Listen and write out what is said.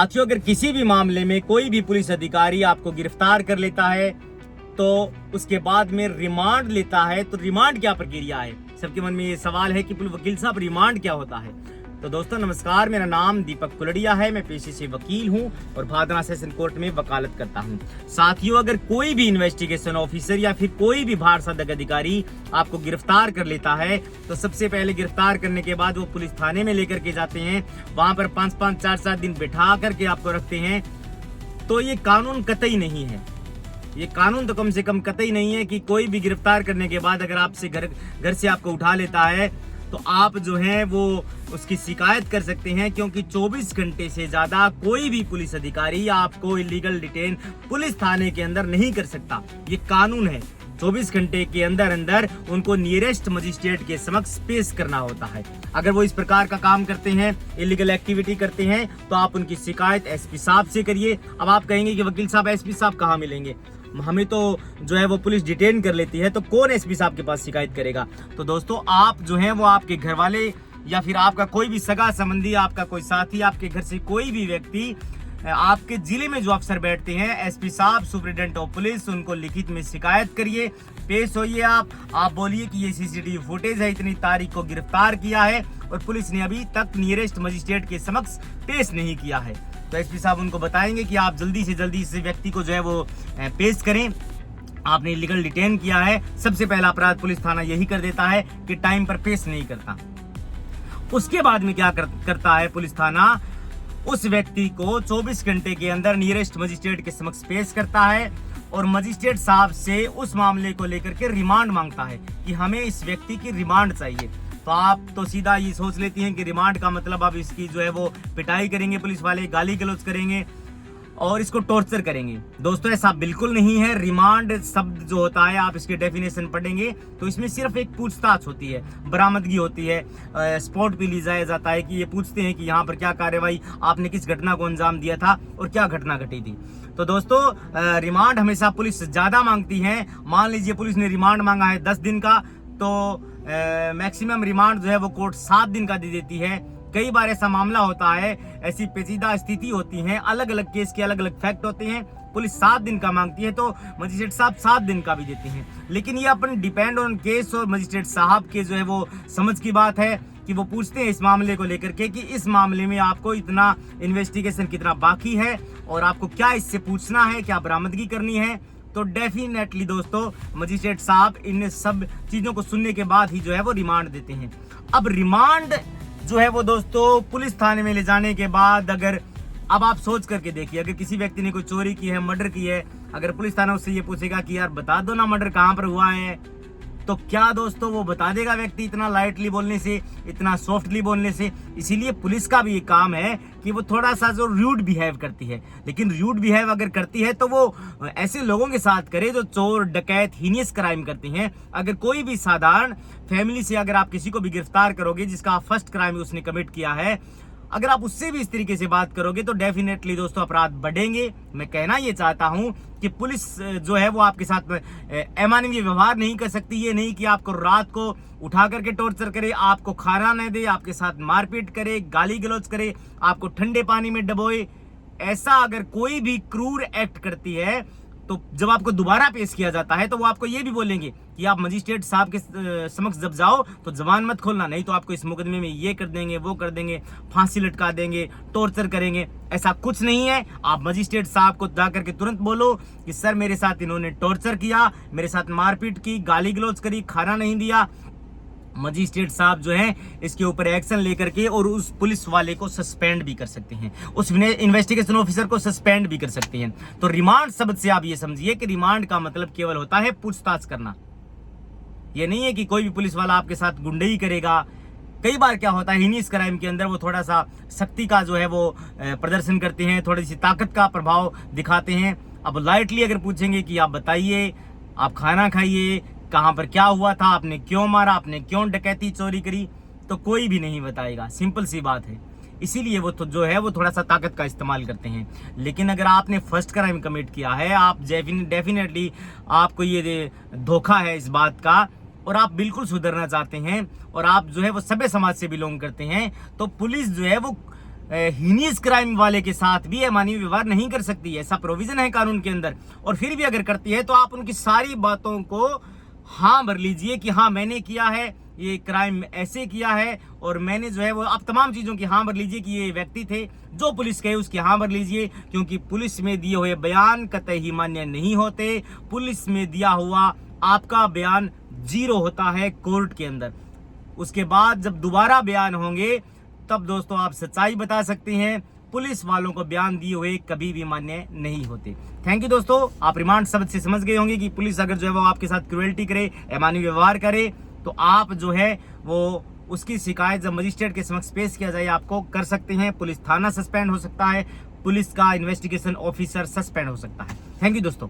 साथियों, अगर किसी भी मामले में कोई भी पुलिस अधिकारी आपको गिरफ्तार कर लेता है तो उसके बाद में रिमांड लेता है, तो रिमांड क्या प्रक्रिया है। सबके मन में ये सवाल है कि वकील साहब रिमांड क्या होता है। तो दोस्तों नमस्कार, मेरा नाम दीपक कुलड़िया है। मैं पेशे से वकील हूं और भादरा सेशन कोर्ट में वकालत करता हूं। साथियों, अगर कोई भी इन्वेस्टिगेशन ऑफिसर या फिर कोई भी भार साधक अधिकारी आपको गिरफ्तार कर लेता है तो सबसे पहले गिरफ्तार करने के बाद वो पुलिस थाने में लेकर के जाते हैं। वहां पर 5-5, 4-4 दिन बिठा करके आपको रखते हैं। तो ये कानून कतई नहीं है। ये कानून तो कम से कम कतई नहीं है कि कोई भी गिरफ्तार करने के बाद अगर आपसे घर से आपको उठा लेता है तो आप जो है वो उसकी शिकायत कर सकते हैं, क्योंकि 24 घंटे से ज्यादा कोई भी पुलिस अधिकारी आपको इलीगल डिटेन पुलिस थाने के अंदर नहीं कर सकता। ये कानून है। 24 घंटे के अंदर अंदर उनको नियरेस्ट मजिस्ट्रेट के समक्ष पेश करना होता है। अगर वो इस प्रकार का काम करते हैं, इलीगल एक्टिविटी करते हैं, तो आप उनकी शिकायत एसपी साहब से करिए। अब आप कहेंगे कि वकील साहब एसपी साहब कहाँ मिलेंगे, हमें तो जो है वो पुलिस डिटेन कर लेती है, तो कौन एसपी साहब के पास शिकायत करेगा। तो दोस्तों आप जो है वो आपके घर वाले या फिर आपका कोई भी सगा संबंधी, आपका कोई साथी, आपके घर से कोई भी व्यक्ति, आपके जिले में जो अफसर बैठते हैं, एसपी साहब, सुपरिटेंडेंट ऑफ पुलिस, उनको लिखित में शिकायत करिए। पेश होइए। आप बोलिए कि ये सीसीटीवी फुटेज है, इतनी तारीख को गिरफ्तार किया है और पुलिस ने अभी तक नियरेस्ट मजिस्ट्रेट के समक्ष पेश नहीं किया है। तो एसपी साहब उनको बताएंगे कि आप जल्दी से जल्दी इस व्यक्ति को जो है वो पेश करें। आपने इलीगल डिटेन किया है। सबसे पहला अपराध पुलिस थाना यही कर देता है कि टाइम पर पेश नहीं करता। उसके बाद में क्या करता है पुलिस थाना, उस व्यक्ति को 24 घंटे के अंदर नियरेस्ट मजिस्ट्रेट के समक्ष पेश करता है और मजिस्ट्रेट साहब से उस मामले को लेकर के रिमांड मांगता है कि हमें इस व्यक्ति की रिमांड चाहिए। तो आप तो सीधा ये सोच लेती हैं कि रिमांड का मतलब अब इसकी जो है वो पिटाई करेंगे, पुलिस वाले गाली गलौज करेंगे और इसको टॉर्चर करेंगे। दोस्तों ऐसा बिल्कुल नहीं है। रिमांड शब्द जो होता है, आप इसकी डेफिनेशन पढ़ेंगे तो इसमें सिर्फ एक पूछताछ होती है, बरामदगी होती है, स्पॉट पे ले जाया जाता है कि ये पूछते हैं कि यहाँ पर क्या कार्रवाई, आपने किस घटना को अंजाम दिया था और क्या घटना घटी थी। तो दोस्तों रिमांड हमेशा पुलिस ज्यादा मांगती है। मान लीजिए पुलिस ने रिमांड मांगा है 10 दिन का, तो मैक्सिमम रिमांड जो है वो कोर्ट 7 दिन का दे देती है। कई बार ऐसा मामला होता है, ऐसी पेचीदा स्थिति होती है, अलग अलग केस के अलग अलग फैक्ट होते हैं, पुलिस 7 दिन का मांगती है तो मजिस्ट्रेट साहब 7 दिन का भी देते हैं। लेकिन ये अपन डिपेंड ऑन केस और मजिस्ट्रेट साहब के जो है वो समझ की बात है कि वो पूछते हैं इस मामले को लेकर के कि इस मामले में आपको इतना इन्वेस्टिगेशन कितना बाकी है और आपको क्या इससे पूछना है, क्या बरामदगी करनी है। तो डेफिनेटली दोस्तों मजिस्ट्रेट साहब इन सब चीजों को सुनने के बाद ही जो है वो रिमांड देते हैं। अब रिमांड जो है वो दोस्तों पुलिस थाने में ले जाने के बाद, अगर अब आप सोच करके देखिए, अगर किसी व्यक्ति ने कोई चोरी की है, मर्डर की है, अगर पुलिस थाना उससे ये पूछेगा कि यार बता दो ना मर्डर कहाँ पर हुआ है, तो क्या दोस्तों वो बता देगा व्यक्ति इतना लाइटली बोलने से, इतना सॉफ्टली बोलने से। इसीलिए पुलिस का भी ये काम है कि वो थोड़ा सा जो रूड बिहेव करती है, लेकिन रूड बिहेव अगर करती है तो वो ऐसे लोगों के साथ करे जो चोर, डकैत, हीनियस क्राइम करते हैं। अगर कोई भी साधारण फैमिली से अगर आप किसी को भी गिरफ्तार करोगे जिसका फर्स्ट क्राइम उसने कमिट किया है, अगर आप उससे भी इस तरीके से बात करोगे तो डेफिनेटली दोस्तों अपराध बढ़ेंगे। मैं कहना ये चाहता हूं कि पुलिस जो है वो आपके साथ अमानवीय व्यवहार नहीं कर सकती। ये नहीं कि आपको रात को उठा करके टॉर्चर करे, आपको खाना न दे, आपके साथ मारपीट करे, गाली गलौज करे, आपको ठंडे पानी में डबोए। ऐसा अगर कोई भी क्रूर एक्ट करती है तो जब आपको दोबारा पेश किया जाता है तो वो आपको ये भी बोलेंगे कि आप मजिस्ट्रेट साहब के समक्ष जब जाओ तो जबान मत खोलना, नहीं तो आपको इस मुकदमे में ये कर देंगे, वो कर देंगे, फांसी लटका देंगे, टॉर्चर करेंगे। ऐसा कुछ नहीं है। आप मजिस्ट्रेट साहब को जाकर के तुरंत बोलो कि सर मेरे साथ इन्होंने टॉर्चर किया, मेरे साथ मारपीट की, गाली गलौज करी, खाना नहीं दिया। मजिस्ट्रेट साहब जो है इसके ऊपर एक्शन लेकर के और उस पुलिस वाले को सस्पेंड भी कर सकते हैं, उस इन्वेस्टिगेशन ऑफिसर को सस्पेंड भी कर सकते हैं। तो रिमांड शब्द से आप ये समझिए कि रिमांड का मतलब केवल होता है पूछताछ करना। ये नहीं है कि कोई भी पुलिस वाला आपके साथ गुंडई करेगा। कई बार क्या होता है हीनियस क्राइम के अंदर वो थोड़ा सा शक्ति का जो है वो प्रदर्शन करते हैं, थोड़ी सी ताकत का प्रभाव दिखाते हैं। अब लाइटली अगर पूछेंगे कि आप बताइए, आप खाना खाइए, कहां पर क्या हुआ था, आपने क्यों मारा, आपने क्यों डकैती चोरी करी, तो कोई भी नहीं बताएगा। सिंपल सी बात है। इसीलिए वो तो जो है वो थोड़ा सा ताकत का इस्तेमाल करते हैं। लेकिन अगर आपने फर्स्ट क्राइम कमिट किया है, आप डेफिनेटली आपको ये धोखा है इस बात का और आप बिल्कुल सुधरना चाहते हैं और आप जो है वो सभ्य समाज से बिलोंग करते हैं, तो पुलिस जो है वो हीनियस क्राइम वाले के साथ भी अमानवीय व्यवहार नहीं कर सकती है, ऐसा प्रोविजन है कानून के अंदर। और फिर भी अगर करती है तो आप उनकी सारी बातों को हाँ भर लीजिए कि हाँ मैंने किया है, ये क्राइम ऐसे किया है, और मैंने जो है वो आप तमाम चीज़ों की हाँ भर लीजिए कि ये व्यक्ति थे, जो पुलिस कहे उसकी हाँ भर लीजिए, क्योंकि पुलिस में दिए हुए बयान कतई ही मान्य नहीं होते। पुलिस में दिया हुआ आपका बयान 0 होता है कोर्ट के अंदर। उसके बाद जब दोबारा बयान होंगे तब दोस्तों आप सच्चाई बता सकते हैं। पुलिस वालों को बयान दिए हुए कभी भी मान्य नहीं होते। थैंक यू दोस्तों, आप रिमांड शब्द से समझ गए होंगे कि पुलिस अगर जो है वो आपके साथ क्रूएल्टी करे, अमानवीय व्यवहार करे, तो आप जो है वो उसकी शिकायत जब मजिस्ट्रेट के समक्ष पेश किया जाए आपको कर सकते हैं। पुलिस थाना सस्पेंड हो सकता है, पुलिस का इन्वेस्टिगेशन ऑफिसर सस्पेंड हो सकता है। थैंक यू दोस्तों।